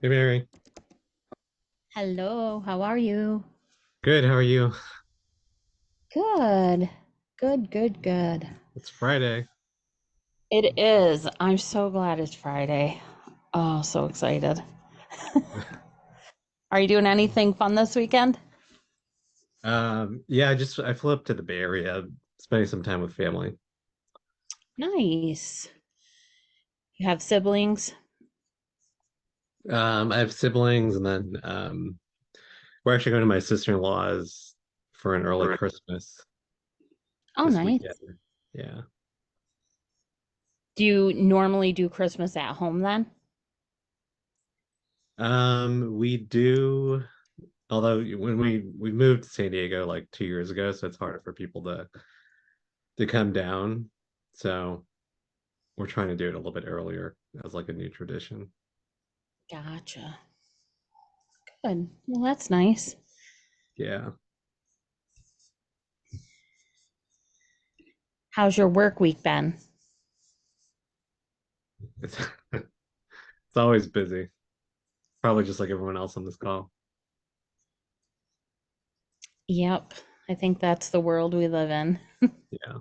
Hey Mary. Hello, how are you? Good, how are you? Good. Good. It's Friday. It is. I'm so glad it's Friday. Oh, so excited. Are you doing anything fun this weekend? Yeah, I flew up to the Bay Area, spending some time with family. Nice. You have siblings? I have siblings, and then we're actually going to my sister-in-law's for an early Christmas Oh, this nice. weekend. Yeah. Do you normally do Christmas at home then? We do, although when we moved to San Diego like 2 years ago, so it's harder for people to come down. So we're trying to do it a little bit earlier as like a new tradition. Gotcha. Good. Well, that's nice. Yeah. How's your work week been? It's it's always busy. Probably just like everyone else on this call. Yep. I think that's the world we live in. Yeah.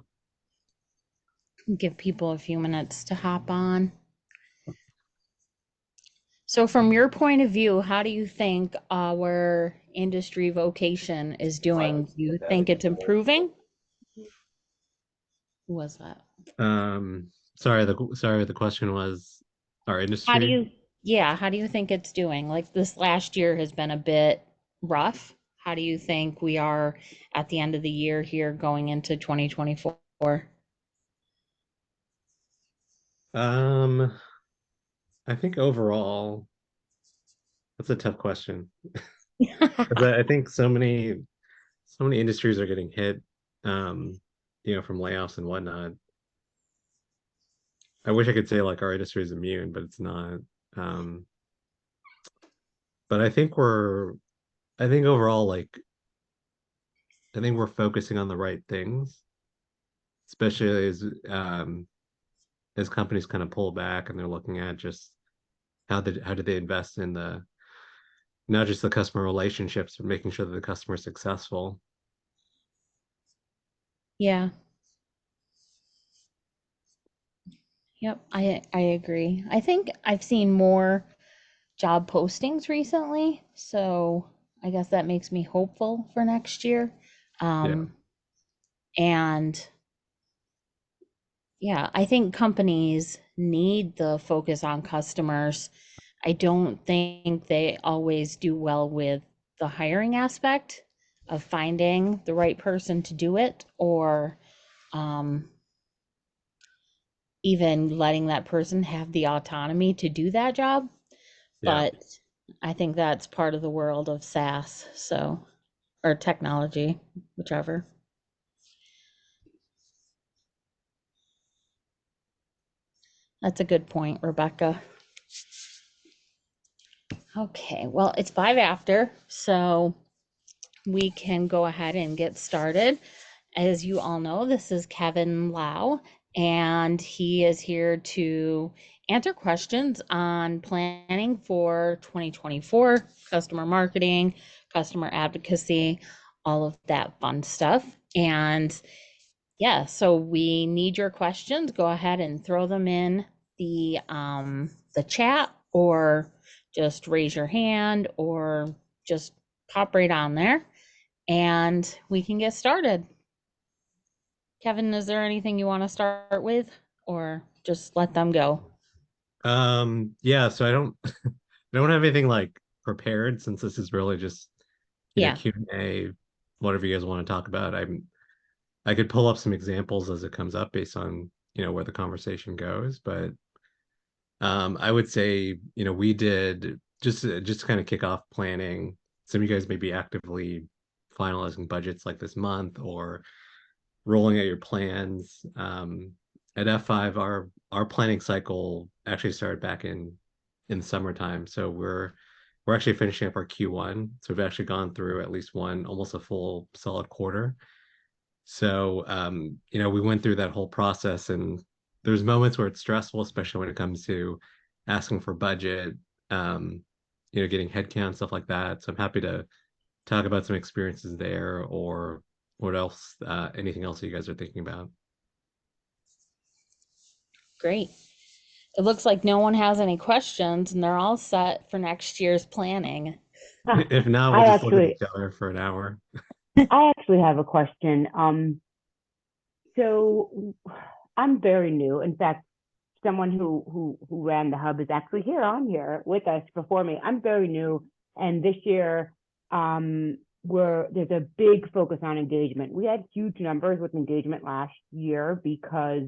Give people a few minutes to hop on. So, from your point of view, how do you think our industry vocation is doing? Do you think it's improving? Who was that? Sorry, the question was our How do industry. you, yeah, how do you think it's doing? Like this last year has been a bit rough. How do you think we are at the end of the year here going into 2024? Um, I think overall, that's a tough question. 'Cause I think so many industries are getting hit, um, from layoffs and whatnot. I wish I could say like our industry is immune, but it's not. Um, but I think overall, like, I think we're focusing on the right things, especially as companies kind of pull back and they're looking at just how do they invest in the not just the customer relationships, but making sure that the customer is successful. Yeah, yep, I agree. I think I've seen more job postings recently, so I guess that makes me hopeful for next year. Yeah, Um, and yeah, I think companies need the focus on customers. I don't think they always do well with the hiring aspect of finding the right person to do it or um, even letting that person have the autonomy to do that job. yeah, But I think that's part of the world of SaaS, so or technology, whichever. That's a good point, Rebecca. Okay, well, it's five after, so we can go ahead and get started. As you all know, this is Kevin Lau, and he is here to answer questions on planning for 2024, customer marketing, customer advocacy, all of that fun stuff. And yeah, so we need your questions. Go ahead and throw them in the chat or just raise your hand or just pop right on there and we can get started. Kevin, is there anything you want to start with or just let them go? yeah. So I don't I don't have anything like prepared since this is really just Yeah. Q&A, whatever you guys want to talk about. I could pull up some examples as it comes up based on where the conversation goes, but I would say we did just to kind of kick off planning. Some of you guys may be actively finalizing budgets like this month or rolling out your plans. At F5, our planning cycle actually started back in the summertime. So we're actually finishing up our Q1. So we've actually gone through at least one, almost a full solid quarter. So we went through that whole process and there's moments where it's stressful, especially when it comes to asking for budget. Um, getting headcount, stuff like that. So I'm happy to talk about some experiences there or what else, anything else you guys are thinking about. Great. It looks like no one has any questions and they're all set for next year's planning. If not, we'll I just look at actually, each other for an hour. I actually have a question. So I'm very new. In fact, someone who ran the hub is actually here on here with us before me. I'm very new, and this year, there's a big focus on engagement. We had huge numbers with engagement last year because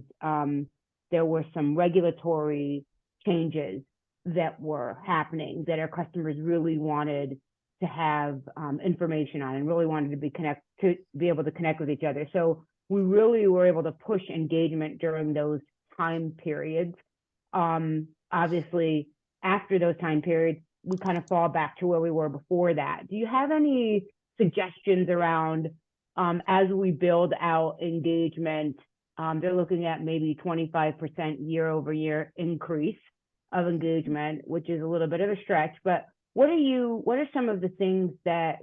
there were some regulatory changes that were happening that our customers really wanted to have information on and really wanted to be able to connect with each other. So we really were able to push engagement during those time periods. Obviously, after those time periods, we kind of fall back to where we were before that. Do you have any suggestions around as we build out engagement? They're looking at maybe 25% year over year increase of engagement, which is a little bit of a stretch. But what are some of the things that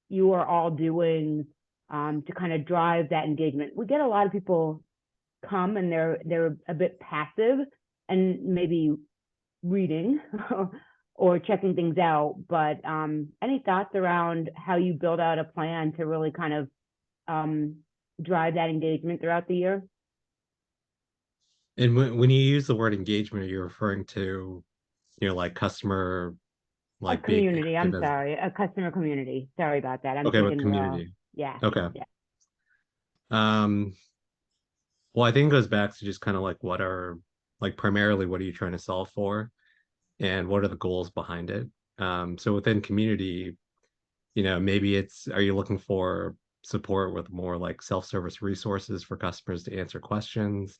you are all doing to kind of drive that engagement? We get a lot of people come and they're a bit passive and maybe reading or checking things out. But any thoughts around how you build out a plan to really kind of drive that engagement throughout the year? And when you use the word engagement, are you referring to, like customer, A like being community, active I'm as, sorry, a customer community. Sorry about that. I'm okay, with thinking raw. community. Yeah, Okay. yeah. Um, well, I think it goes back to just kind of like like primarily what are you trying to solve for and what are the goals behind it? So within community, maybe are you looking for support with more like self-service resources for customers to answer questions?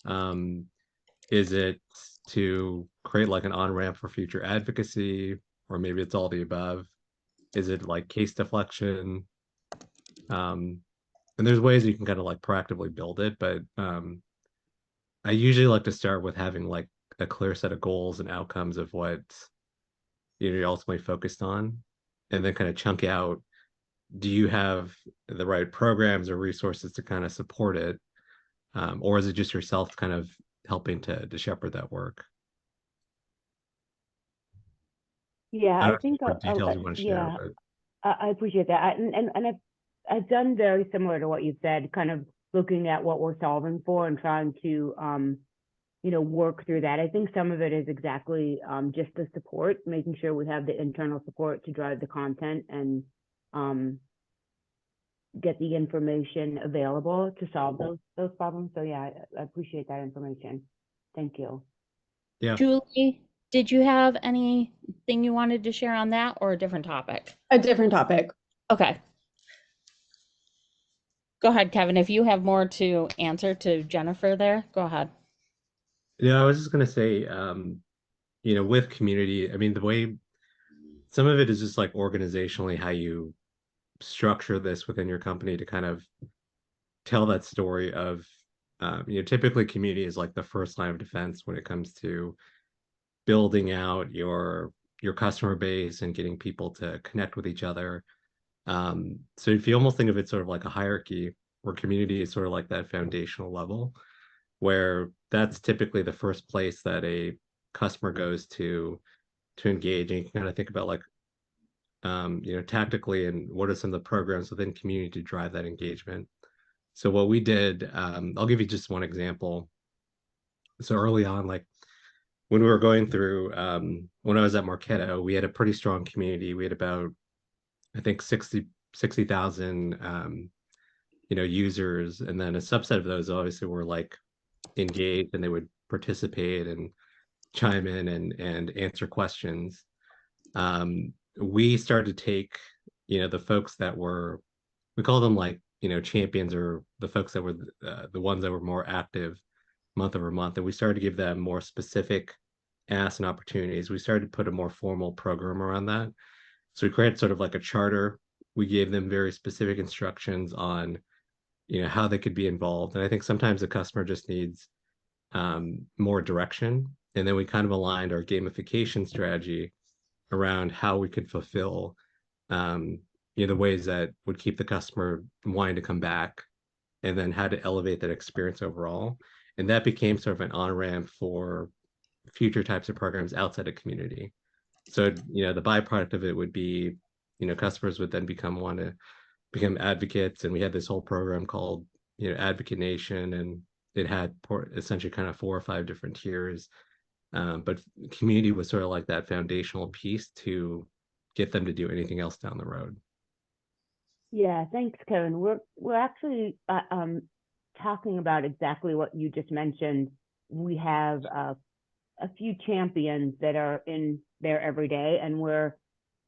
Um, is it to create like an on-ramp for future advocacy, or maybe it's all the above? Is it like case deflection? Um, and there's ways you can kind of like proactively build it, but I usually like to start with having like a clear set of goals and outcomes of what you're ultimately focused on, and then kind of chunk out, do you have the right programs or resources to kind of support it? Or is it just yourself kind of helping to shepherd that work? Yeah, I don't I know if there's think, more details you want to share, yeah, but I appreciate that. And I've done very similar to what you said, kind of looking at what we're solving for and trying to, work through that. I think some of it is exactly just the support, making sure we have the internal support to drive the content and um, get the information available to solve those problems. So yeah, I appreciate that information. Thank you. yeah. Julie, did you have anything you wanted to share on that or a different topic? A different topic. Okay, go ahead, Kevin. If you have more to answer to Jennifer there, go ahead. I was just gonna say, with community, I mean, the way some of it is just like organizationally how you structure this within your company to kind of tell that story of, typically community is like the first line of defense when it comes to building out your customer base and getting people to connect with each other. So if you almost think of it sort of like a hierarchy, where community is sort of like that foundational level, where that's typically the first place that a customer goes to engage. And you can kind of think about like, tactically and what are some of the programs within community to drive that engagement. So what we did, I'll give you just one example. So early on, like when we were going through, when I was at Marketo, we had a pretty strong community. We had about, I think, 60,000 users. And then a subset of those obviously were like engaged and they would participate and chime in and answer questions. We started to take, the folks that were, we call them like, champions, or the folks that were the ones that were more active month over month. And we started to give them more specific asks and opportunities. We started to put a more formal program around that. So we created sort of like a charter. We gave them very specific instructions on, how they could be involved. And I think sometimes the customer just needs more direction. And then we kind of aligned our gamification strategy around how we could fulfill um, the ways that would keep the customer wanting to come back, and then how to elevate that experience overall. And that became sort of an on-ramp for future types of programs outside of community. So, the byproduct of it would be, customers would then want to become advocates. And we had this whole program called, Advocate Nation, and it had essentially kind of 4 or 5 different tiers. But community was sort of like that foundational piece to get them to do anything else down the road. Yeah, thanks, Kevin. We're actually talking about exactly what you just mentioned. We have a few champions that are in there every day, and we're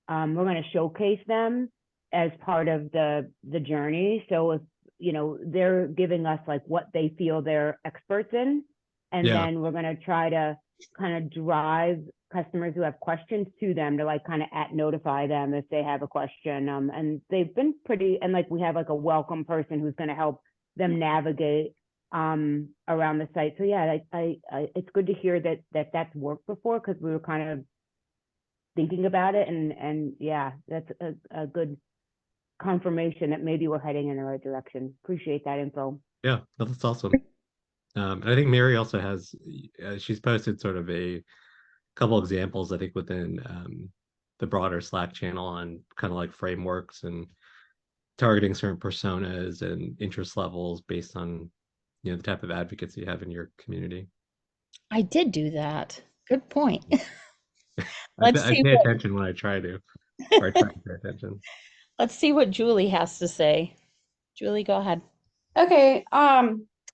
going to showcase them as part of the journey. So if they're giving us like what they feel they're experts in, and Yeah. then we're going to try to kind of drive customers who have questions to them to like kind of notify them if they have a question. And they've been pretty, and like we have like a welcome person who's going to help them navigate around the site. So yeah, it's good to hear that's worked before, because we were kind of thinking about it, and yeah, that's a good confirmation that maybe we're heading in the right direction. Appreciate that info. Yeah, that's awesome. And I think Mary also has, she's posted sort of a couple examples, I think, within the broader Slack channel on kind of like frameworks and targeting certain personas and interest levels based on, the type of advocates you have in your community. I did do that. Good point. I, Let's I see pay what attention when I try to, or I try to pay attention. let's see what Julie has to say. Julie, go ahead. Okay.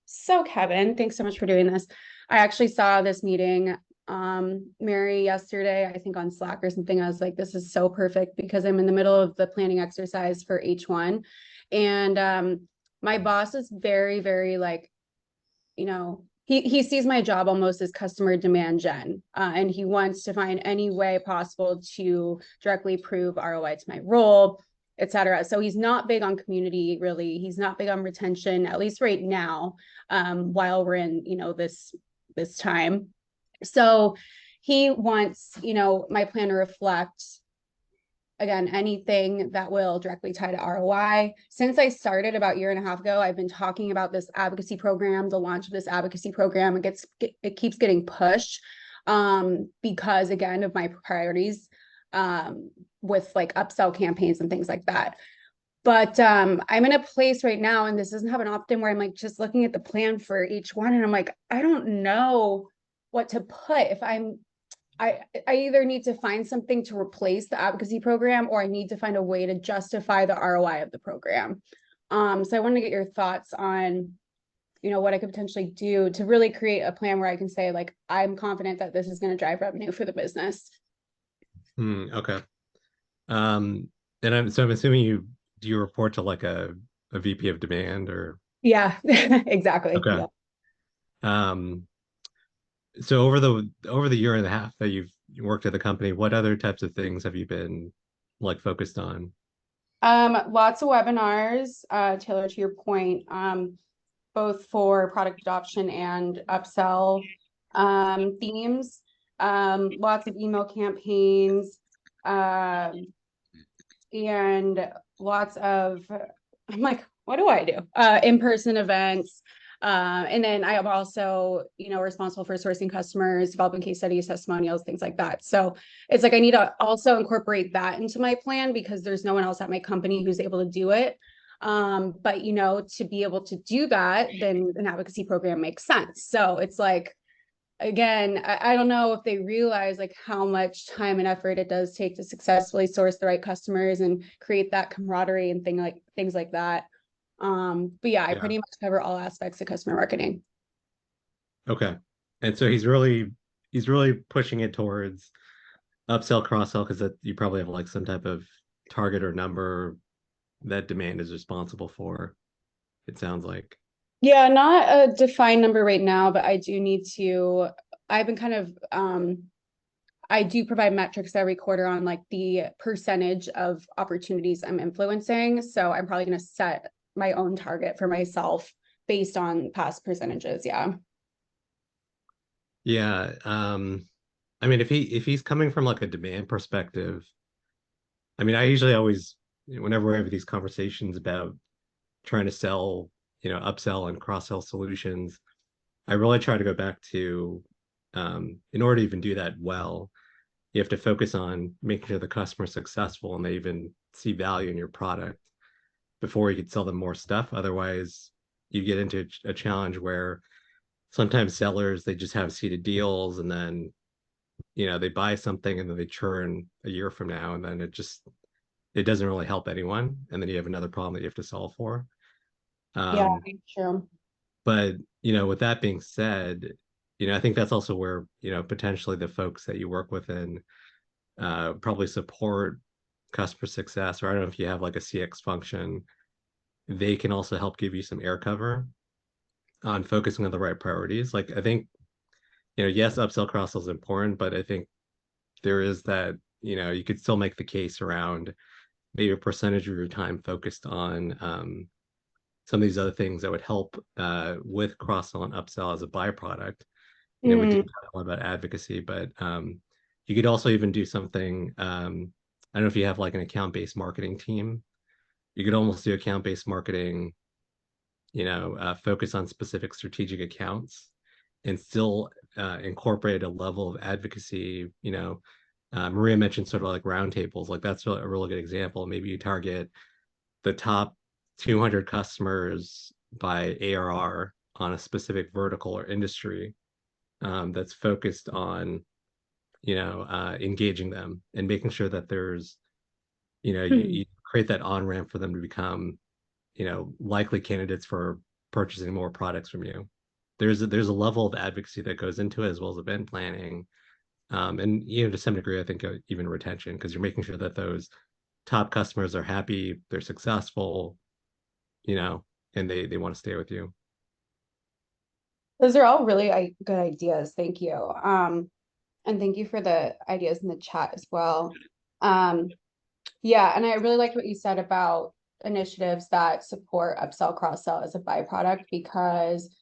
So Kevin, thanks so much for doing this. I actually saw this meeting, Mary, yesterday, I think on Slack or something. I was like, this is so perfect, because I'm in the middle of the planning exercise for H1. And my boss is very, very like, he sees my job almost as customer demand gen, and he wants to find any way possible to directly prove ROI to my role, etc. So he's not big on community, really. He's not big on retention, at least right now, while we're in, this time. So he wants, my plan to reflect, again, anything that will directly tie to ROI. Since I started about a year and a half ago, I've been talking about this advocacy program, the launch of this advocacy program. It keeps getting pushed because, again, of my priorities with like upsell campaigns and things like that. But I'm in a place right now, and this doesn't happen often, where I'm like just looking at the plan for each one, and I'm like, I don't know what to put. If I either need to find something to replace the advocacy program, or I need to find a way to justify the ROI of the program. So I want to get your thoughts on, what I could potentially do to really create a plan where I can say, like, I'm confident that this is going to drive revenue for the business. Okay. And I'm assuming do you report to like a VP of demand or? Yeah, exactly. Okay. Yeah. Um, so over the year and a half that you've worked at the company, what other types of things have you been like focused on? Lots of webinars, Taylor, to your point, both for product adoption and upsell themes, lots of email campaigns, and lots of, I'm like, what do I do? In-person events. And then I am also, responsible for sourcing customers, developing case studies, testimonials, things like that. So it's like I need to also incorporate that into my plan, because there's no one else at my company who's able to do it. But to be able to do that, then an advocacy program makes sense. So it's like, again, I don't know if they realize like how much time and effort it does take to successfully source the right customers and create that camaraderie and things like that. But yeah, I pretty much cover all aspects of customer marketing. Okay. And so he's really pushing it towards upsell, cross-sell, because that you probably have like some type of target or number that demand is responsible for, it sounds like. Yeah, not a defined number right now, but I've been kind of, I do provide metrics every quarter on like the percentage of opportunities I'm influencing. So I'm probably going to set my own target for myself based on past percentages. Yeah. Yeah. I mean, if he's coming from like a demand perspective, I mean, I usually always, whenever we have these conversations about trying to sell, upsell and cross-sell solutions, I really try to go back to, in order to even do that well, you have to focus on making sure the customer's successful and they even see value in your product before you could sell them more stuff. Otherwise, you get into a challenge where sometimes sellers, they just have seated deals, and then they buy something and then they churn a year from now, and then it doesn't really help anyone, and then you have another problem that you have to solve for. Yeah, um true. but with that being said, I think that's also where potentially the folks that you work with in probably support customer success, or I don't know if you have like a CX function, they can also help give you some air cover on focusing on the right priorities. Like, I think, yes, upsell cross sell is important, but I think there is that, you could still make the case around maybe a percentage of your time focused on some of these other things that would help with cross sell and upsell as a byproduct. We did Mm, talk a lot about advocacy, but you could also even do something. I don't know if you have like an account-based marketing team. You could almost do account-based marketing, focus on specific strategic accounts and still incorporate a level of advocacy. Maria mentioned sort of like roundtables, like that's a really good example. Maybe you target the top 200 customers by ARR on a specific vertical or industry, that's focused on, engaging them and making sure that there's, you create that on ramp for them to become, likely candidates for purchasing more products from you. There's a level of advocacy that goes into it, as well as event planning, and to some degree, I think even retention, because you're making sure that those top customers are happy, they're successful, you know, and they want to stay with you. those are all really good ideas. Thank you. And thank you for the ideas in the chat as well. Um, yeah, and I really liked what you said about initiatives that support upsell, cross-sell as a byproduct, because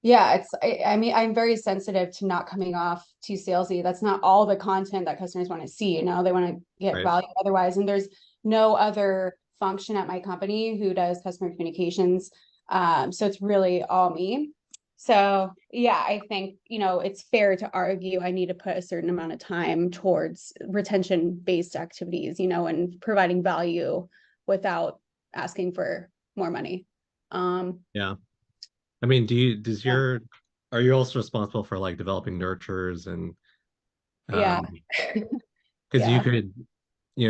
yeah, I mean, I'm very sensitive to not coming off too salesy. That's not all the content that customers want to see, they want to get Right. value otherwise. And there's no other function at my company who does customer communications. So it's really all me. So yeah, I think, it's fair to argue I need to put a certain amount of time towards retention-based activities, and providing value without asking for more money. Yeah. I mean, Yeah. are you also responsible for like developing nurtures and Yeah. um because you Yeah. could,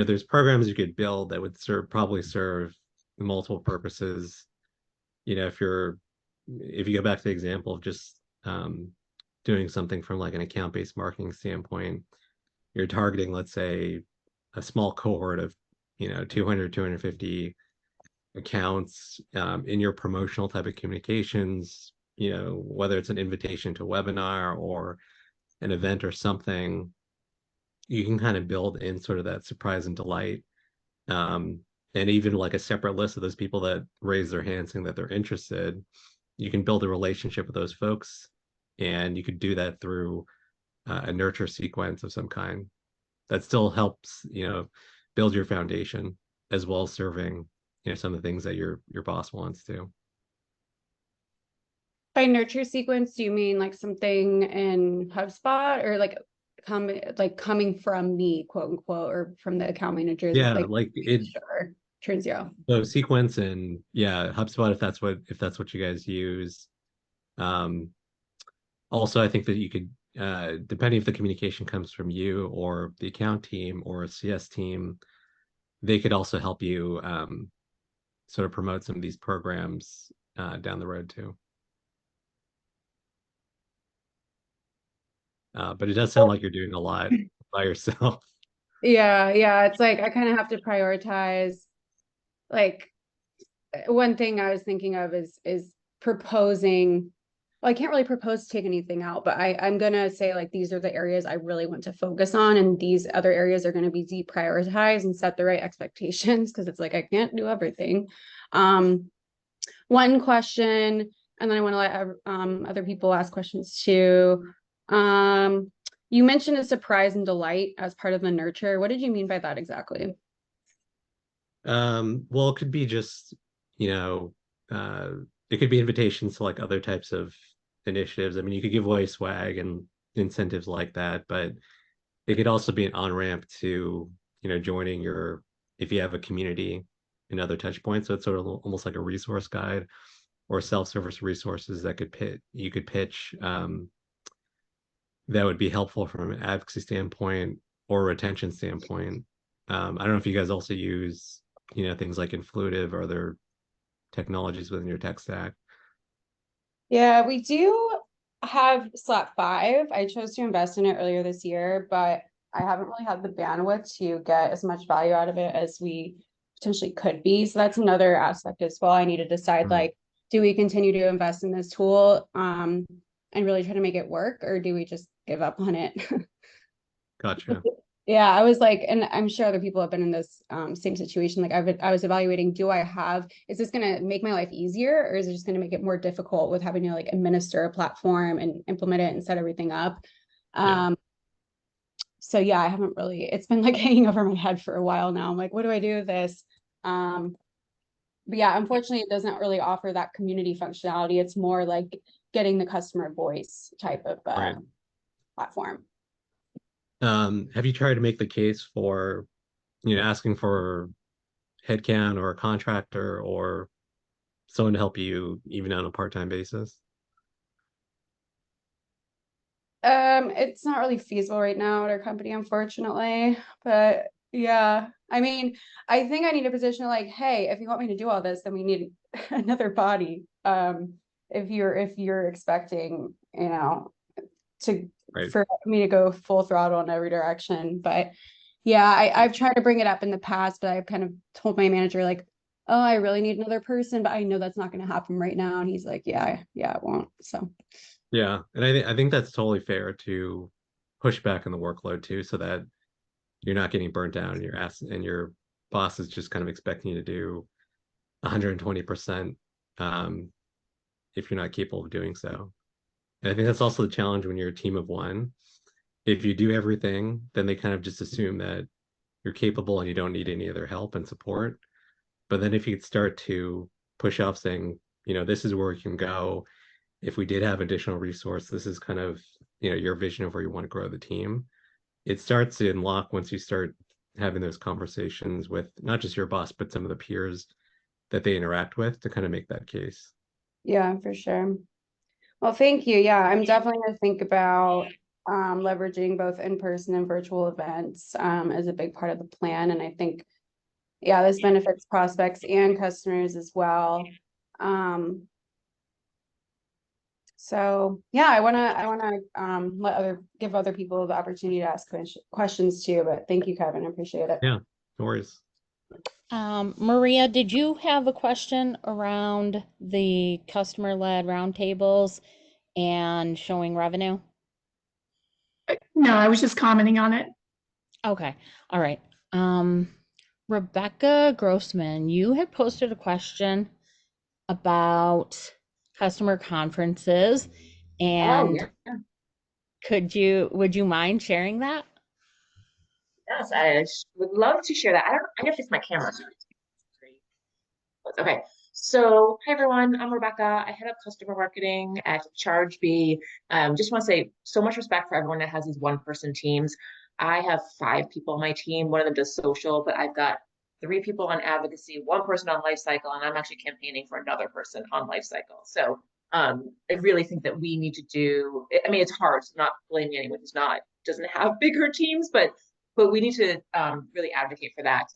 there's programs you could build that would probably serve multiple purposes. If you go back to the example of just doing something from like an account-based marketing standpoint, you're targeting, let's say, a small cohort of 200, 250 accounts, in your promotional type of communications, whether it's an invitation to a webinar or an event or something, you can kind of build in sort of that surprise and delight, um, and even like a separate list of those people that raise their hand saying that they're interested. You can build a relationship with those folks, and you could do that through a nurture sequence of some kind that still helps, build your foundation, as well as serving, some of the things that your boss wants to. By nurture sequence, do you mean like something in HubSpot, or coming from me, quote unquote, or from the account managers, Yeah, like like it. sure, turn zero. So sequence, and yeah, HubSpot, if that's what you guys use. Um, Also, I think that you could, depending if the communication comes from you or the account team or a CS team, they could also help you, sort of promote some of these programs down the road too. But it does sound like you're doing a lot by yourself. Yeah, yeah. It's like I kind of have to prioritize. Like one thing I was thinking of is proposing. Well, I can't really propose to take anything out, but I'm gonna say like these are the areas I really want to focus on, and these other areas are gonna be deprioritized, and set the right expectations, because it's like I can't do everything. One question, and then I want to let other people ask questions too. You mentioned a surprise and delight as part of the nurture. What did you mean by that exactly? Well, it could be just, you know, uh, it could be invitations to like other types of initiatives. I mean, you could give away swag and incentives like that, but it could also be an on-ramp to, joining if you have a community and other touch points. So it's sort of almost like a resource guide or self-service resources that you could pitch, that would be helpful from an advocacy standpoint or retention standpoint. I don't know if you guys also use, things like Influitive or other technologies within your tech stack. Yeah, we do have Slack 5. I chose to invest in it earlier this year, but I haven't really had the bandwidth to get as much value out of it as we potentially could be. So that's another aspect as well. I need to decide Mm, like, do we continue to invest in this tool and really try to make it work, or do we just give up on it? gotcha. Yeah, I was like, and I'm sure other people have been in this same situation. Like I was evaluating, is this going to make my life easier, or is it just going to make it more difficult with having to like administer a platform and implement it and set everything up? Yeah. Um, so yeah, I haven't really, it's been like hanging over my head for a while now. I'm like, what do I do with this? Um, but yeah, unfortunately, it doesn't really offer that community functionality. It's more like getting the customer voice type of Right. platform. Have you tried to make the case for, asking for headcount or a contractor or someone to help you even on a part-time basis? It's not really feasible right now at our company, unfortunately. But yeah, I mean, I think I need a position like, hey, if you want me to do all this, then we need another body. If you're expecting, to Right. for me to go full throttle in every direction. But yeah, I've tried to bring it up in the past, but I've kind of told my manager like, oh, I really need another person, but I know that's not going to happen right now. And he's like, yeah, it won't. So Yeah. And I think that's totally fair to push back on the workload too, so that you're not getting burnt out and your boss is just kind of expecting you to do 120%, if you're not capable of doing so. And I think that's also the challenge when you're a team of one. If you do everything, then they kind of just assume that you're capable and you don't need any other help and support. But then if you could start to push off saying, this is where we can go. If we did have additional resource, this is kind of, your vision of where you want to grow the team. It starts to unlock once you start having those conversations with not just your boss, but some of the peers that they interact with to kind of make that case. yeah, for sure. Well, thank you. Yeah, I'm definitely going to think about leveraging both in-person and virtual events as a big part of the plan. And I think, yeah, this benefits prospects and customers as well. Um, so yeah, I want to give other people the opportunity to ask questions too. But thank you, Kevin. I appreciate it. Yeah, no worries. Maria, did you have a question around the customer-led roundtables and showing revenue? No, I was just commenting on it. Okay, all right. Um, Rebecca Grossman, you had posted a question about customer conferences, Oh, and yeah. would you mind sharing that? Yes, I would love to share that. I gotta fix my camera. Sorry. Okay. So, hi everyone. I'm Rebecca. I head up customer marketing at ChargeBee. Just want to say so much respect for everyone that has these one-person teams. I have 5 people on my team. One of them does social, but I've got 3 people on advocacy, 1 person on life cycle, and I'm actually campaigning for another person on life cycle. So, I really think that we need to do. I mean, it's hard. So not blaming anyone who's not doesn't have bigger teams, but we need to really advocate for that.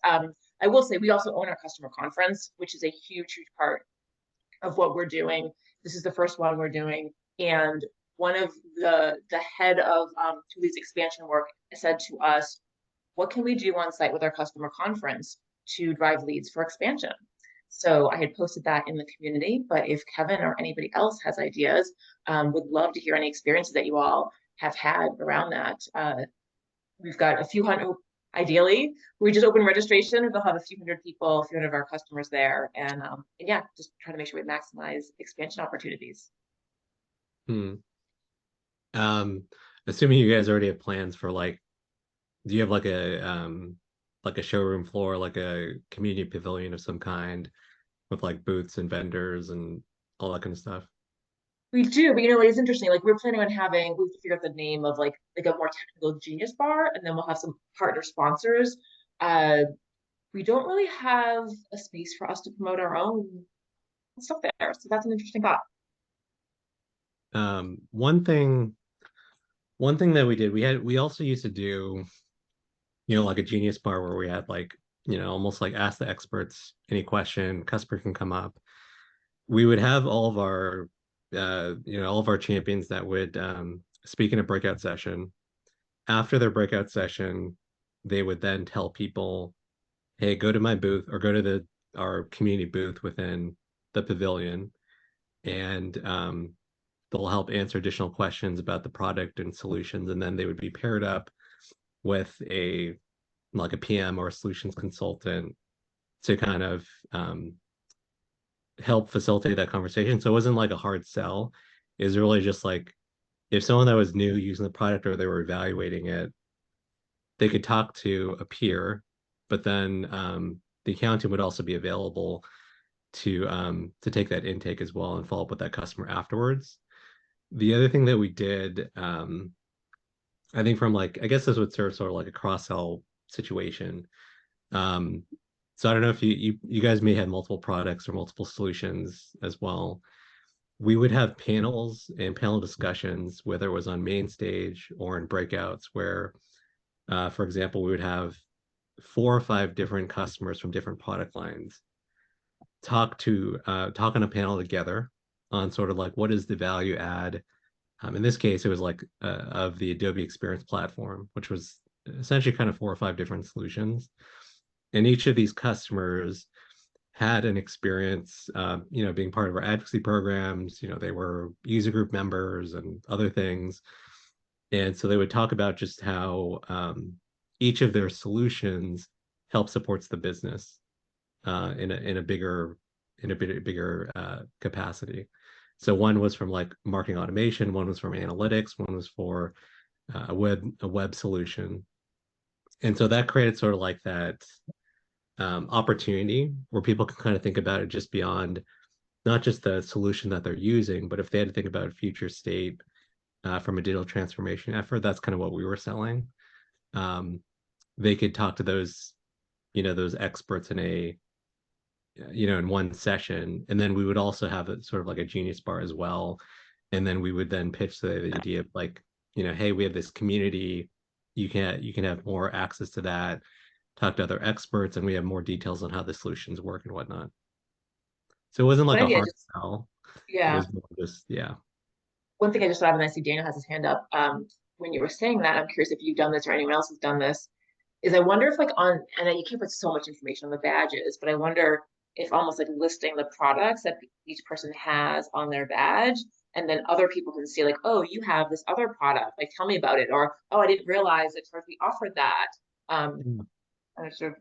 I will say we also own our customer conference, which is a huge, huge part of what we're doing. This is the first one we're doing. And one of the head of Thule's expansion work said to us, what can we do on site with our customer conference to drive leads for expansion? So I had posted that in the community, but if Kevin or anybody else has ideas, would love to hear any experiences that you all have had around that. We've got a few hundred, ideally, we just open registration. We'll have a few hundred people, a few hundred of our customers there. And yeah, just trying to make sure we maximize expansion opportunities. Hmm. Um, assuming you guys already have plans for like, do you have like a showroom floor, like a community pavilion of some kind with like booths and vendors and all that kind of stuff? We do, but you know, it's interesting. Like we're planning on having, we have to figure out the name of like a more technical Genius Bar, and then we'll have some partner sponsors. Uh, we don't really have a space for us to promote our own stuff there, so that's an interesting thought. Um, one thing that we also used to do, like a Genius Bar where we had like, almost like ask the experts any question, customer can come up. We would have all of our champions that would speak in a breakout session. After their breakout session, they would then tell people, hey, go to my booth or go to our community booth within the pavilion, and they'll help answer additional questions about the product and solutions. And then they would be paired up with a PM or a solutions consultant to kind of help facilitate that conversation. So it wasn't like a hard sell. It was really just like if someone that was new using the product or they were evaluating it, they could talk to a peer, but then the accountant would also be available to take that intake as well and follow up with that customer afterwards. The other thing that we did, I think from like I guess this would serve sort of like a cross sell situation. Um, so I don't know if you guys may have multiple products or multiple solutions as well. We would have panels and panel discussions, whether it was on main stage or in breakouts, where, for example, we would have 4 or 5 different customers from different product lines talk on a panel together on sort of like what is the value add. In this case, it was like of the Adobe Experience Platform, which was essentially kind of 4 or 5 different solutions. And each of these customers had an experience, being part of our advocacy programs. They were user group members and other things. And so they would talk about just how each of their solutions help supports the business in a bit bigger capacity. So one was from like marketing automation, one was from analytics, one was for a web solution. And so that created sort of like that opportunity where people can kind of think about it just beyond not just the solution that they're using, but if they had to think about a future state from a digital transformation effort, that's kind of what we were selling. Um, they could talk to those experts in one session, and then we would also have it sort of like a Genius Bar as well. And then we would then pitch the idea of like, hey, we have this community, you can have more access to that, talk to other experts, and we have more details on how the solutions work and whatnot. So it wasn't like One a idea, hard just sell. It yeah. was more just, yeah. One thing I just thought of, and I see Daniel has his hand up. When you were saying that, I'm curious if you've done this or anyone else has done this. Is I wonder if like on, and you can't put so much information on the badges, but I wonder if almost like listing the products that each person has on their badge, and then other people can see like, oh, you have this other product, like tell me about it, or oh, I didn't realize that we offered that. Mm. And sort of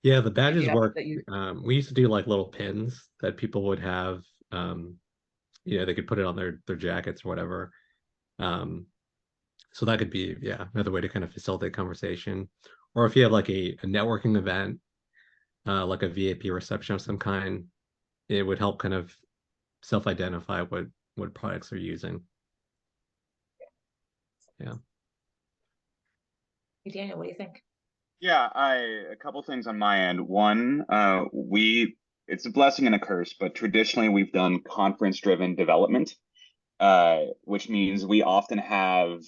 Yeah, the badges idea work. that you. We used to do like little pins that people would have. They could put it on their jackets or whatever. Um, so that could be, yeah, another way to kind of facilitate conversation. Or if you have like a networking event, like a VIP reception of some kind, it would help kind of self-identify what products they're using. Yeah. Hey, Daniel, what do you think? Yeah, a couple things on my end. One, it's a blessing and a curse, but traditionally we've done conference-driven development, which means we often have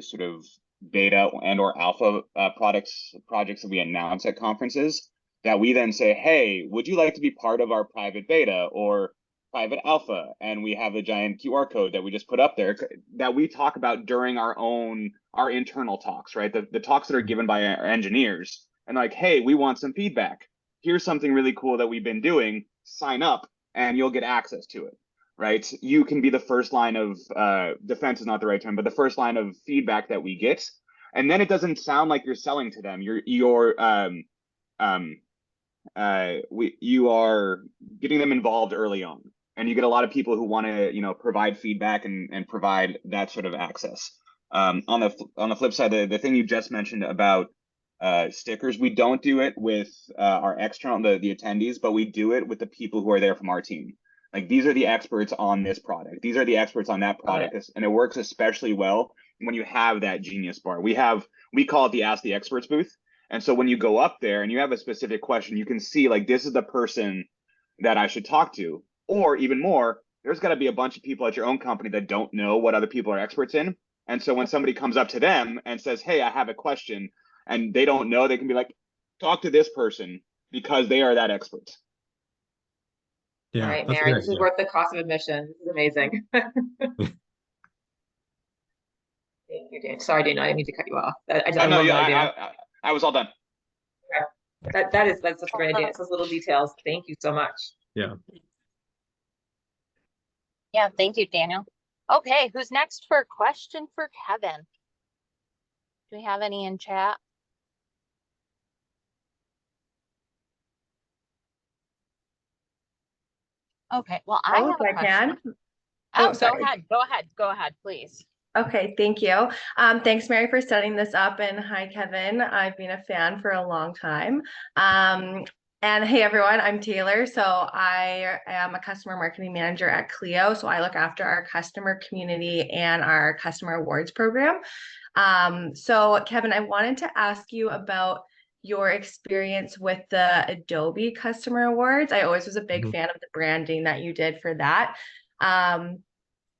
sort of beta and or alpha projects that we announce at conferences that we then say, hey, would you like to be part of our private beta or private alpha? And we have a giant QR code that we just put up there that we talk about during our internal talks, right? The talks that are given by our engineers and like, hey, we want some feedback. Here's something really cool that we've been doing. Sign up and you'll get access to it, right? You can be the first line of defense is not the right term, but the first line of feedback that we get. And then it doesn't sound like you're selling to them. You are getting them involved early on. and you get a lot of people who want to, provide feedback and provide that sort of access. On the flip side, the thing you just mentioned about stickers, we don't do it with our external the attendees, but we do it with the people who are there from our team. Like, these are the experts on this product. These are the experts on that product, and it works especially well when you have that genius bar. We call it the Ask the Experts booth. And so when you go up there and you have a specific question, you can see, like, this is the person that I should talk to. Or even more, there's got to be a bunch of people at your own company that don't know what other people are experts in. And so when somebody comes up to them and says, hey, I have a question, and they don't know, they can be like, talk to this person because they are that expert. All Yeah, right, that's a Mary, good this is idea. worth the cost of admission. This is amazing. Thank you, Dan. Sorry, Daniel, I didn't mean to cut you off. I Oh no, love yeah, that idea. I was all done. Okay. That's such a great idea. It's those little details. Thank you so much. Yeah. Yeah, thank you, Daniel. Okay, who's next for a question for Kevin? Do we have any in chat? Okay, well, I have Oh, a if I can. question. Oh, Oh, sorry. go ahead, please. Okay, thank you. Thanks, Mary, for setting this up. And hi, Kevin. I've been a fan for a long time. And hey, everyone, I'm Taylor. So I am a customer marketing manager at Clio. So I look after our customer community and our customer awards program. So Kevin, I wanted to ask you about your experience with the Adobe Customer Awards. I always was a big fan of the branding that you did for that.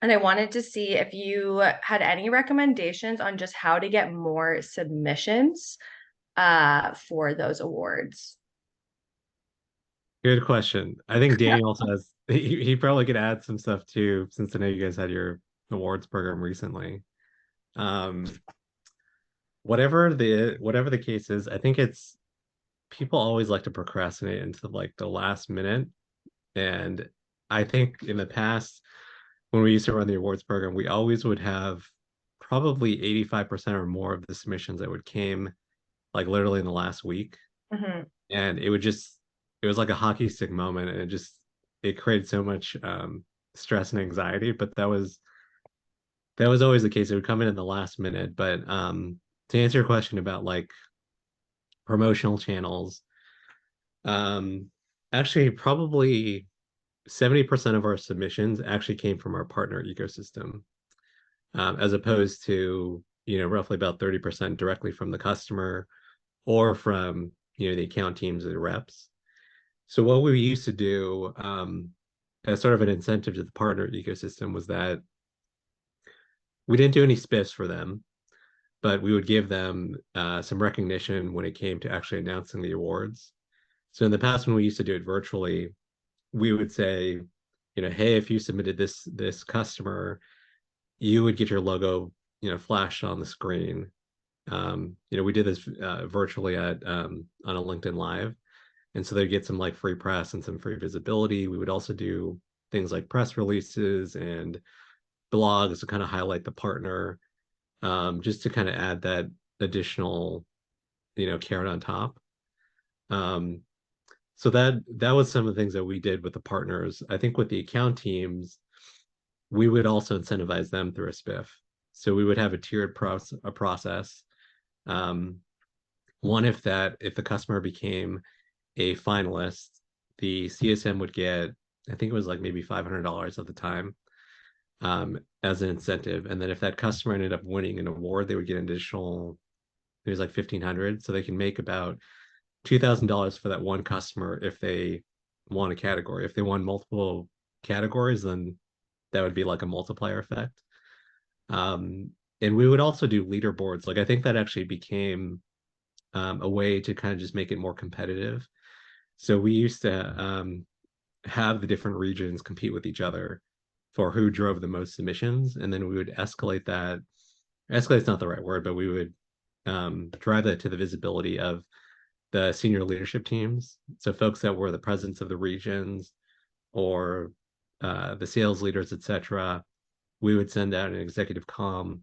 And I wanted to see if you had any recommendations on just how to get more submissions for those awards. Good question. I think Daniel also has, he probably could add some stuff too, since I know you guys had your awards program recently. Um, whatever the case is, I think it's people always like to procrastinate into like the last minute. And I think in the past, when we used to run the awards program, we always would have probably 85% or more of the submissions that would came like literally in the last week. Mhm. And it was like a hockey stick moment, and it created so much stress and anxiety. But that was always the case. It would come in the last minute. But to answer your question about like promotional channels, um, actually probably 70% of our submissions actually came from our partner ecosystem, as opposed to, roughly about 30% directly from the customer or from, the account teams and reps. So what we used to do, as sort of an incentive to the partner ecosystem, was that we didn't do any spiffs for them, but we would give them some recognition when it came to actually announcing the awards. So in the past, when we used to do it virtually, we would say, hey, if you submitted this customer, you would get your logo, flashed on the screen. We did this virtually on a LinkedIn Live, and so they'd get some like free press and some free visibility. We would also do things like press releases and blogs to kind of highlight the partner, just to kind of add that additional, carrot on top. Um, so that was some of the things that we did with the partners. I think with the account teams, we would also incentivize them through a spiff. So we would have a tiered process. Um, One, if the customer became a finalist, the CSM would get, I think it was like maybe $500 at the time, as an incentive. And then if that customer ended up winning an award, they would get an additional, it was like 1,500. So they can make about $2,000 for that one customer if they won a category. If they won multiple categories, then that would be like a multiplier effect. Um, and we would also do leaderboards. Like I think that actually became a way to kind of just make it more competitive. So we used to have the different regions compete with each other for who drove the most submissions, and then we would escalate that. Escalate's not the right word, but we would drive that to the visibility of the senior leadership teams. So folks that were the presidents of the regions or the sales leaders, etc. We would send out an executive comm,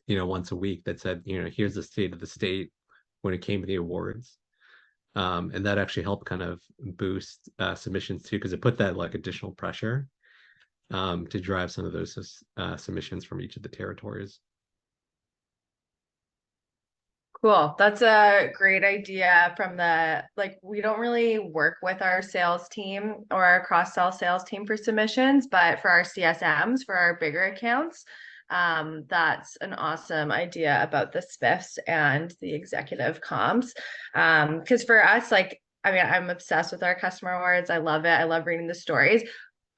once a week that said, here's the state of the state when it came to the awards. And that actually helped kind of boost submissions too, because it put that like additional pressure to drive some of those submissions from each of the territories. Cool. That's a great idea from the, like, we don't really work with our sales team or our cross-sell sales team for submissions, but for our CSMs, for our bigger accounts, that's an awesome idea about the spiffs and the executive comms. Because for us, like, I mean, I'm obsessed with our customer awards. I love it. I love reading the stories.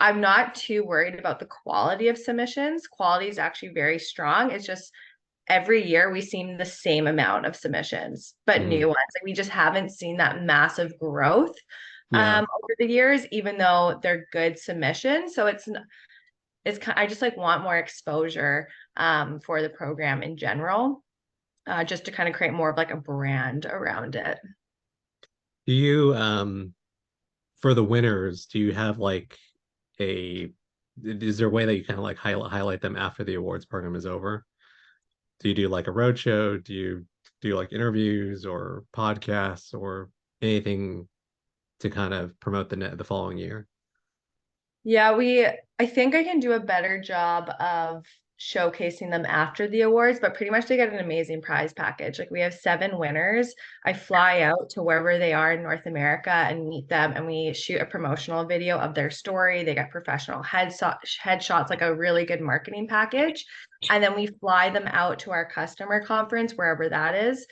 I'm not too worried about the quality of submissions. Quality is actually very strong. It's just every year we see the same amount of submissions, but new ones. Like we just haven't seen that massive growth over the years, even though they're good submissions. So I just like want more exposure for the program in general, just to kind of create more of like a brand around it. Do you for the winners, do you have like is there a way that you kind of like highlight them after the awards program is over? Do you do like a roadshow? Do you do like interviews or podcasts or anything to kind of promote the following year? Yeah, I think I can do a better job of showcasing them after the awards, but pretty much they get an amazing prize package. Like we have 7 winners. I fly out to wherever they are in North America and meet them, and we shoot a promotional video of their story. They get professional headshots, like a really good marketing package. And then we fly them out to our customer conference, wherever that is,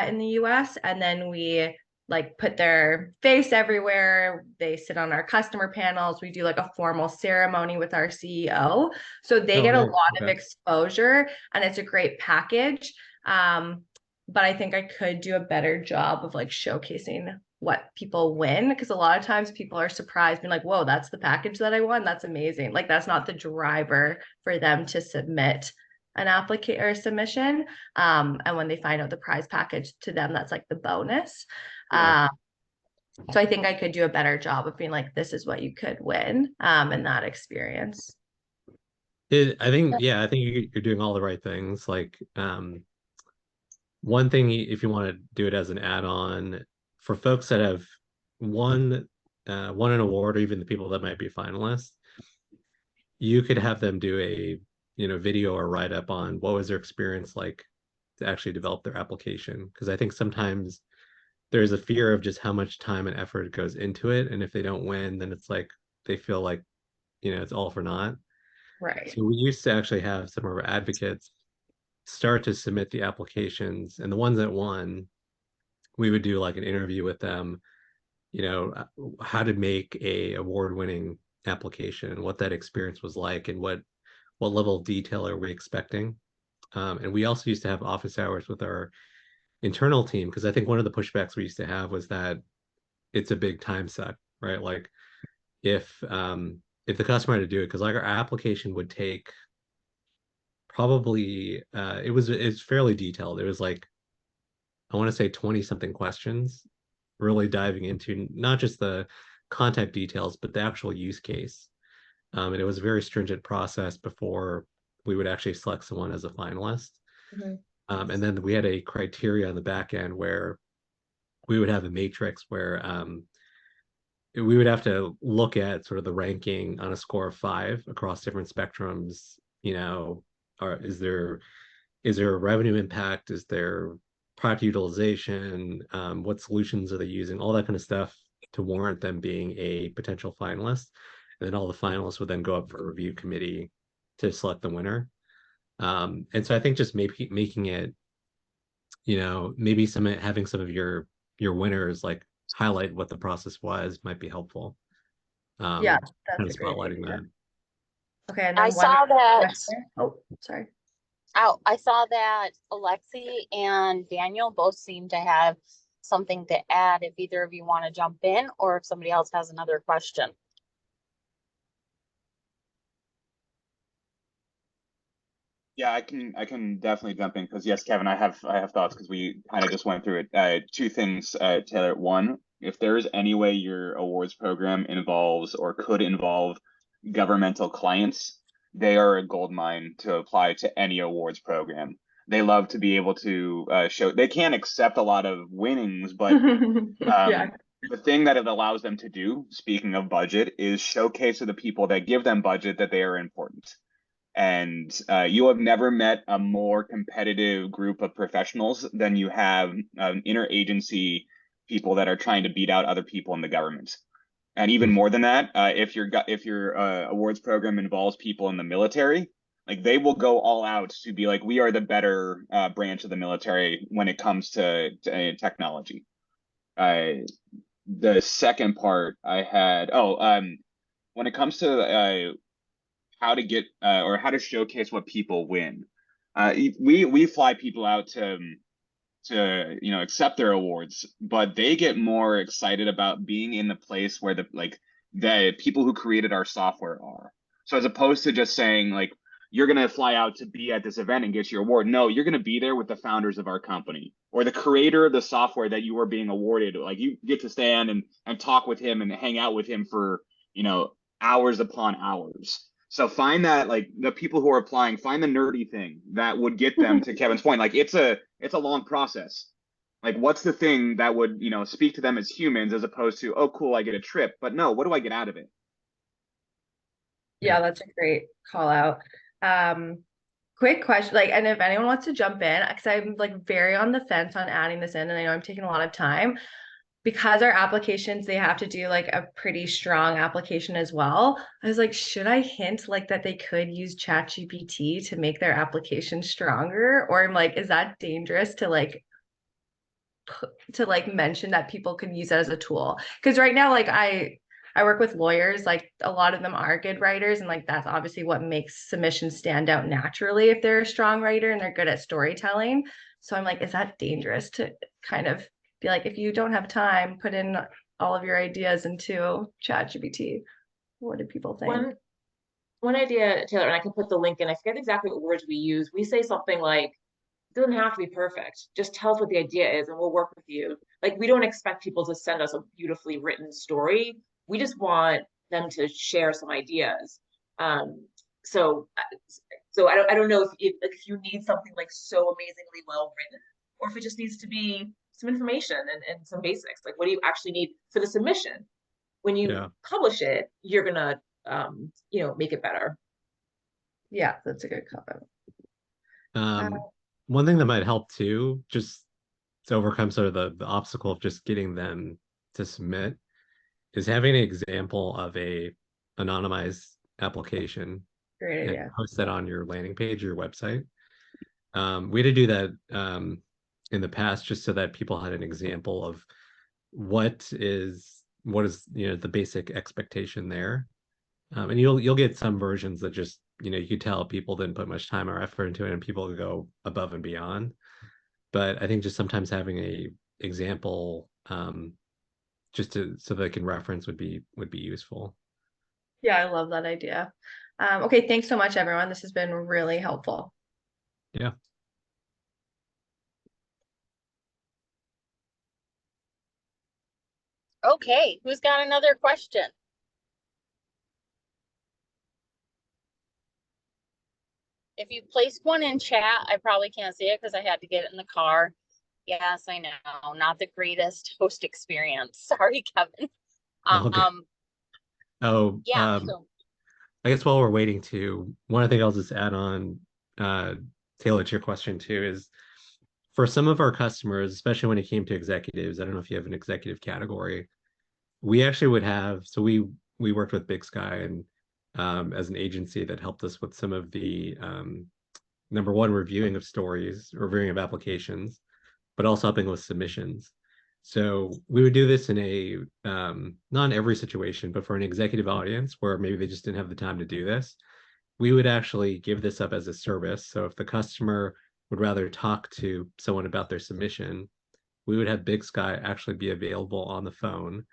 in the US. And then we like put their face everywhere. They sit on our customer panels. We do like a formal ceremony with our CEO. So they Oh, get a nice. lot of Okay. exposure and it's a great package. But I think I could do a better job of like showcasing what people win, because a lot of times people are surprised, being like, whoa, that's the package that I won. That's amazing. Like that's not the driver for them to submit an application or a submission. And when they find out the prize package, to them, that's like the bonus. Yeah. So I think I could do a better job of being like, this is what you could win in that experience. I think, yeah, I think you're doing all the right things. Like, one thing, if you want to do it as an add-on for folks that have won won an award, or even the people that might be finalists, you could have them do a video or write-up on what was their experience like to actually develop their application. Because I think sometimes there's a fear of just how much time and effort goes into it, and if they don't win, then it's like they feel like it's all for naught. Right. So we used to actually have some of our advocates start to submit the applications, and the ones that won, we would do like an interview with them, how to make a award-winning application, what that experience was like, and what level of detail are we expecting. And we also used to have office hours with our internal team, because I think one of the pushbacks we used to have was that it's a big time suck, right? Like if the customer had to do it, because like our application would take probably it's fairly detailed. It was like, I want to say 20 something questions, really diving into not just the contact details, but the actual use case. And it was a very stringent process before we would actually select someone as a finalist. Mhm. And then we had a criteria on the back end where we would have a matrix where we would have to look at sort of the ranking on a score of 5 across different spectrums. Or is there a revenue impact? Is there product utilization? What solutions are they using? All that kind of stuff to warrant them being a potential finalist. And then all the finalists would then go up for a review committee to select the winner. And so I think just maybe making it, maybe having some of your winners like highlight what the process was might be helpful. Yeah, Kind that's of a great spotlighting idea. that. Okay, and I then one saw that. question. Oh, sorry. I saw that Alexi and Daniel both seem to have something to add. If either of you want to jump in, or if somebody else has another question. Yeah, I can definitely jump in because yes, Kevin, I have thoughts because we kind of just went through it. Two things, Taylor. One, if there is any way your awards program involves or could involve governmental clients, they are a gold mine to apply to any awards program. They love to be able to show. They can't accept a lot of winnings, but Yeah. the thing that it allows them to do, speaking of budget, is showcase to the people that give them budget that they are important. And you have never met a more competitive group of professionals than you have interagency people that are trying to beat out other people in the government. And even more than that, if your awards program involves people in the military, like they will go all out to be like, we are the better branch of the military when it comes to technology. The second part I had, when it comes to how to get or how to showcase what people win, we fly people out to accept their awards, but they get more excited about being in the place where the people who created our software are. So as opposed to just saying like you're gonna fly out to be at this event and get your award, no, you're gonna be there with the founders of our company or the creator of the software that you are being awarded. Like you get to stand and talk with him and hang out with him for hours upon hours. So find that like the people who are applying, find the nerdy thing that would get them to Kevin's point. Like it's a long process. Like what's the thing that would, speak to them as humans as opposed to, oh cool, I get a trip. But no, what do I get out of it? Yeah, that's a great call out. Quick question, like, and if anyone wants to jump in, because I'm like very on the fence on adding this in, and I know I'm taking a lot of time because our applications, they have to do like a pretty strong application as well. I was like, should I hint like that they could use ChatGPT to make their application stronger? Or I'm like, is that dangerous to mention that people can use it as a tool? Because right now, like I work with lawyers, like a lot of them are good writers, and like that's obviously what makes submissions stand out naturally if they're a strong writer and they're good at storytelling. So I'm like, is that dangerous to kind of be like, if you don't have time, put in all of your ideas into ChatGPT? What do people think? One idea, Taylor, and I can put the link in. I forget exactly what words we use. We say something like, it doesn't have to be perfect. Just tell us what the idea is and we'll work with you. Like we don't expect people to send us a beautifully written story. We just want them to share some ideas. So I don't know if you need something like so amazingly well written, or if it just needs to be some information and some basics. Like what do you actually need for the submission? When you publish it, you're gonna make it better. Yeah, that's a good comment. One thing that might help too, just to overcome sort of the obstacle of just getting them to submit, is having an example of a anonymized application Great and idea. post that on your landing page, your website. We had to do that in the past just so that people had an example of what is the basic expectation there. And you'll get some versions that just you could tell people didn't put much time or effort into it and people go above and beyond. But I think just sometimes having a example just so they can reference would be useful. Yeah, I love that idea. Okay, thanks so much, everyone. This has been really helpful. Yeah. Okay, who's got another question? If you placed one in chat, I probably can't see it because I had to get it in the car. Yes, I know, not the greatest host experience. Sorry, Kevin. Okay. Yeah. So I guess while we're waiting one thing I'll just add on, Taylor, to your question too, is for some of our customers, especially when it came to executives, I don't know if you have an executive category, we actually would have, so we worked with Big Sky and as an agency that helped us with some of the number one, reviewing of stories, reviewing of applications, but also helping with submissions. So we would do this in a not in every situation, but for an executive audience where maybe they just didn't have the time to do this, we would actually give this up as a service. So if the customer would rather talk to someone about their submission, we would have Big Sky actually be available on the phone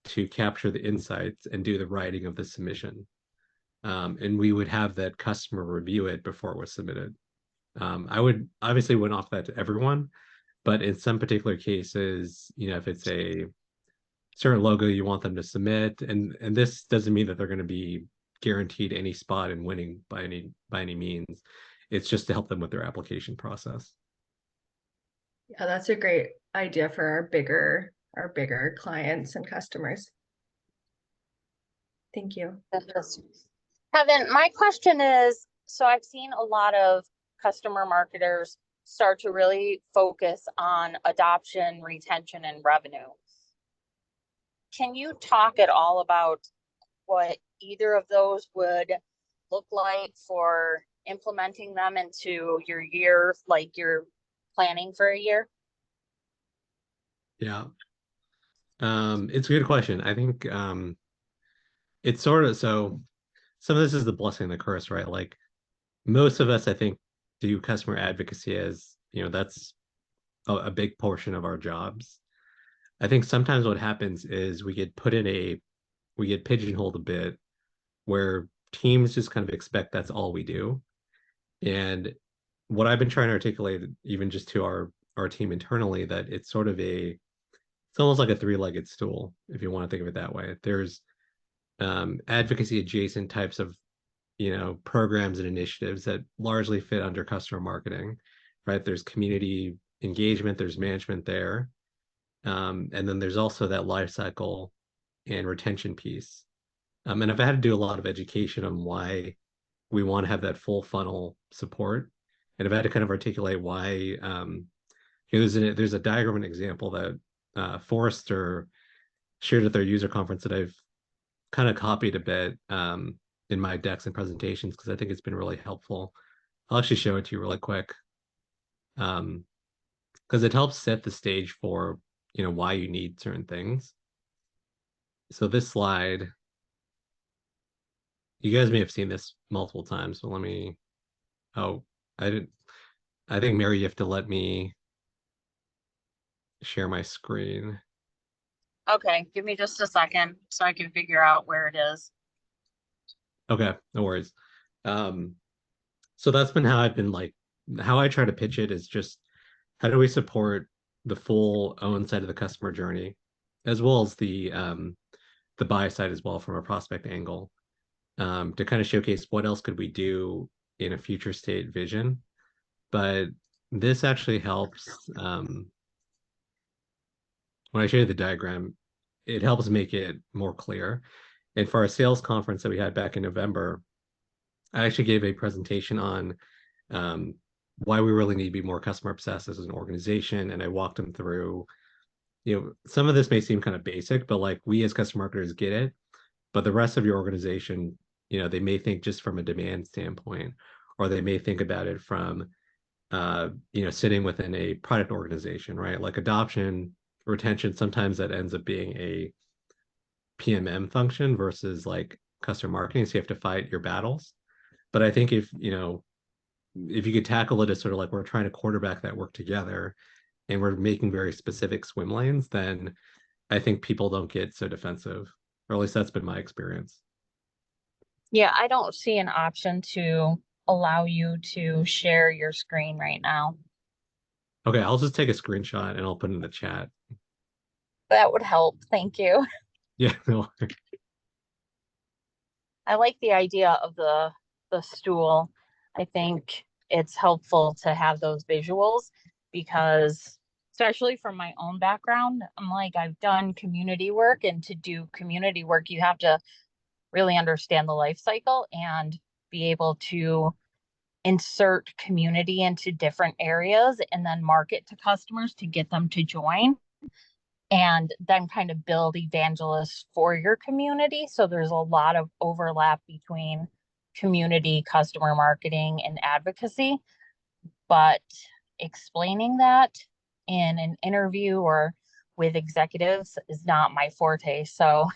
to capture the insights and do the writing of the submission. And we would have that customer review it before it was submitted. I would obviously wouldn't offer that to everyone, but in some particular cases, if it's a certain logo you want them to submit, and this doesn't mean that they're going to be guaranteed any spot in winning by any means. It's just to help them with their application process. Yeah, that's a great idea for our bigger clients and customers. Thank you. Kevin, my question is, so I've seen a lot of customer marketers start to really focus on adoption, retention, and revenue. Can you talk at all about what either of those would look like for implementing them into your year, like you're planning for a year? Yeah. It's a good question. I think it's sort of so some of this is the blessing and the curse, right? Like most of us, I think, do customer advocacy as, that's a big portion of our jobs. I think sometimes what happens is we get pigeonholed a bit where teams just kind of expect that's all we do. And what I've been trying to articulate, even just to our team internally, that it's almost like a three-legged stool, if you want to think of it that way. There's advocacy adjacent types of programs and initiatives that largely fit under customer marketing, right? There's community engagement, there's management there, and then there's also that life cycle and retention piece. And I've had to do a lot of education on why we want to have that full funnel support, and I've had to kind of articulate why. There's a diagram and example that Forrester shared at their user conference that I've kind of copied a bit in my decks and presentations because I think it's been really helpful. I'll actually show it to you really quick because it helps set the stage for why you need certain things. So this slide, you guys may have seen this multiple times, but let me. Oh, I didn't. I think Mary, you have to let me share my screen. Okay, give me just a second so I can figure out where it is. Okay, no worries. So that's been how I try to pitch it is just how do we support the full own side of the customer journey, as well as the buy side as well from a prospect angle, to kind of showcase what else could we do in a future state vision. But this actually helps. When I show you the diagram, it helps make it more clear. And for our sales conference that we had back in November, I actually gave a presentation on um, why we really need to be more customer obsessed as an organization. And I walked them through, some of this may seem kind of basic, but like we as customer marketers get it. But the rest of your organization, they may think just from a demand standpoint, or they may think about it from, sitting within a product organization, right? Like adoption, retention, sometimes that ends up being a PMM function versus like customer marketing. So you have to fight your battles. But I think if you could tackle it as sort of like we're trying to quarterback that work together and we're making very specific swim lanes, then I think people don't get so defensive, or at least that's been my experience. Yeah, I don't see an option to allow you to share your screen right now. Okay, I'll just take a screenshot and I'll put it in the chat. That would help. Thank you. Yeah, no. I like the idea of the stool. I think it's helpful to have those visuals because especially from my own background, I'm like I've done community work, and to do community work you have to really understand the life cycle and be able to insert community into different areas and then market to customers to get them to join and then kind of build evangelists for your community. So there's a lot of overlap between community, customer marketing, and advocacy. But explaining that in an interview or with executives is not my forte. So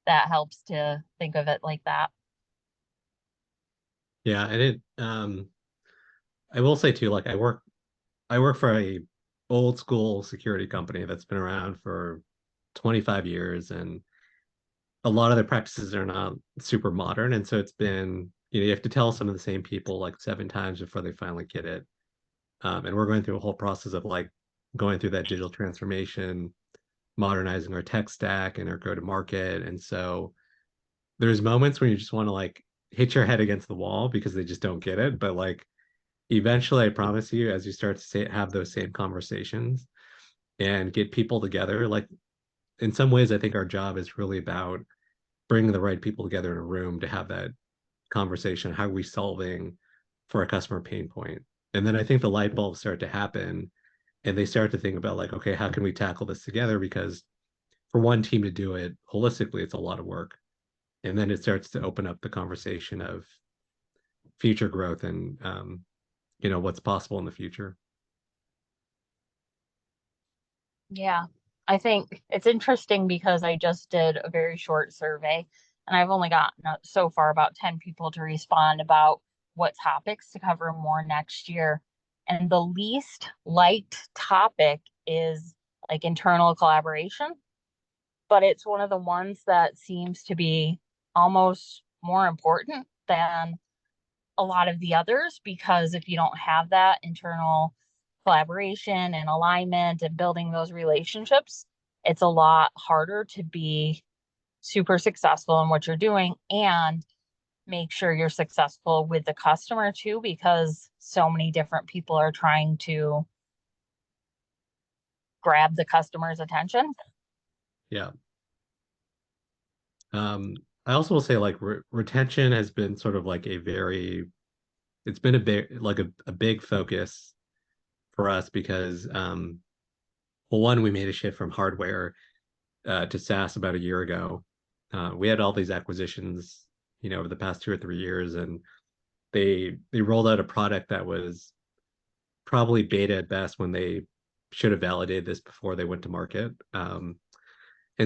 that helps to think of it like that. Yeah, and I will say too, like I work for a old school security company that's been around for 25 years, and a lot of the practices are not super modern. And so it's been, you have to tell some of the same people like 7 times before they finally get it. And we're going through a whole process of like going through that digital transformation, modernizing our tech stack and our go to market. And so there's moments when you just want to like hit your head against the wall because they just don't get it. But like eventually, I promise you, as you start to have those same conversations and get people together, like in some ways, I think our job is really about bringing the right people together in a room to have that conversation. How are we solving for a customer pain point? And then I think the light bulbs start to happen and they start to think about like, okay, how can we tackle this together? Because for one team to do it holistically, it's a lot of work. And then it starts to open up the conversation of future growth and what's possible in the future. Yeah, I think it's interesting because I just did a very short survey and I've only gotten so far about 10 people to respond about what topics to cover more next year. And the least liked topic is like internal collaboration, but it's one of the ones that seems to be almost more important than a lot of the others, because if you don't have that internal collaboration and alignment and building those relationships, it's a lot harder to be super successful in what you're doing and make sure you're successful with the customer too, because so many different people are trying to grab the customer's attention. Yeah. I also will say like retention has been sort of like it's been a big like a big focus for us because well, one, we made a shift from hardware to SaaS about a year ago. We had all these acquisitions, over the past 2 or 3 years, and they rolled out a product that was probably beta at best when they should have validated this before they went to market. And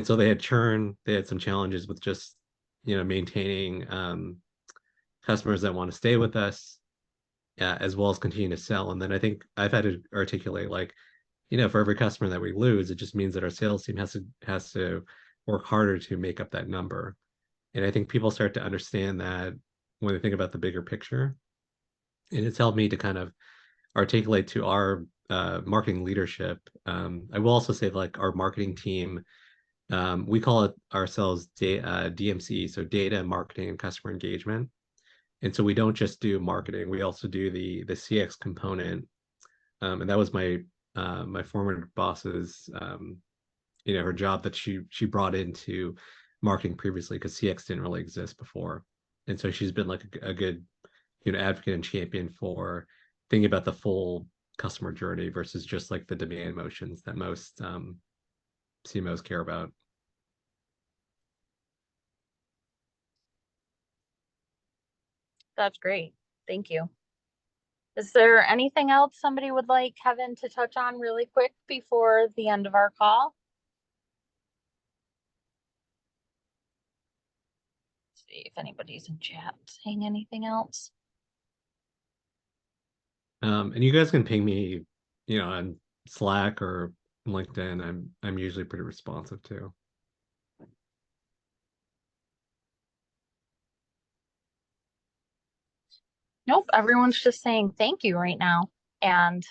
so they had churn, they had some challenges with just, maintaining customers that want to stay with us, as well as continue to sell. And then I think I've had to articulate like, for every customer that we lose, it just means that our sales team has to work harder to make up that number. And I think people start to understand that when they think about the bigger picture. And it's helped me to kind of articulate to our marketing leadership. I will also say like our marketing team, we call it ourselves DMC, so data, marketing, and customer engagement. And so we don't just do marketing; we also do the CX component. And that was my former boss's her job that she brought into marketing previously because CX didn't really exist before. And so she's been like a good advocate and champion for thinking about the full customer journey versus just like the demand motions that most CMOs care about. That's great. Thank you. Is there anything else somebody would like Kevin to touch on really quick before the end of our call? Let's see if anybody's in chat saying anything else. And you guys can ping me, on Slack or LinkedIn. I'm usually pretty responsive too. Nope, everyone's just saying thank you right now. And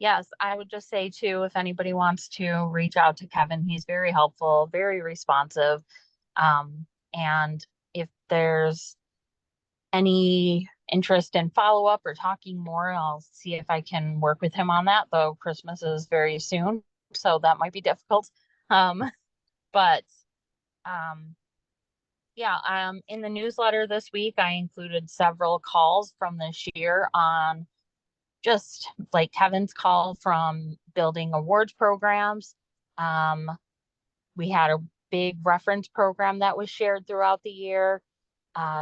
yes, I would just say too, if anybody wants to reach out to Kevin, he's very helpful, very responsive. And if there's any interest in follow up or talking more, I'll see if I can work with him on that, though Christmas is very soon, so that might be difficult. But yeah, in the newsletter this week, I included several calls from this year on just like Kevin's call from building awards programs. We had a big reference program that was shared throughout the year.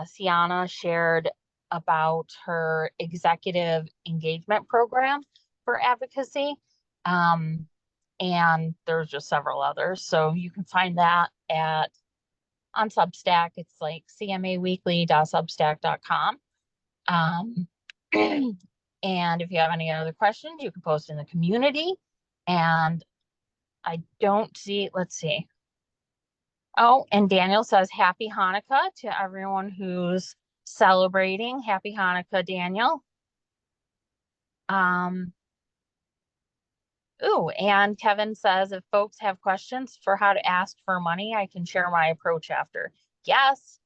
Sienna shared about her executive engagement program for advocacy. And there's just several others. So you can find that on Substack. It's like cmaweekly.substack.com. And if you have any other questions, you can post in the community. And I don't see, let's see. Oh, and Daniel says happy Hanukkah to everyone who's celebrating. Happy Hanukkah, Daniel. Ooh, and Kevin says if folks have questions for how to ask for money, I can share my approach after. Yes,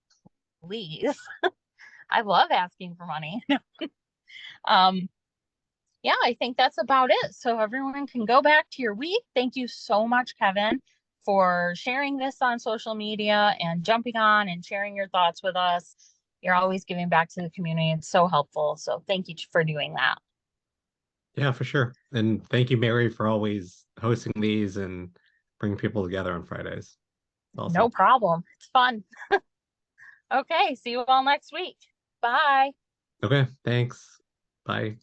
please. I love asking for money. Yeah, I think that's about it. So everyone can go back to your week. Thank you so much, Kevin, for sharing this on social media and jumping on and sharing your thoughts with us. You're always giving back to the community. It's so helpful. So thank you for doing that. Yeah, for sure. And thank you, Mary, for always hosting these and bringing people together on Fridays. No Awesome. problem. It's fun. Okay, see you all next week. Bye. Okay, thanks. Bye.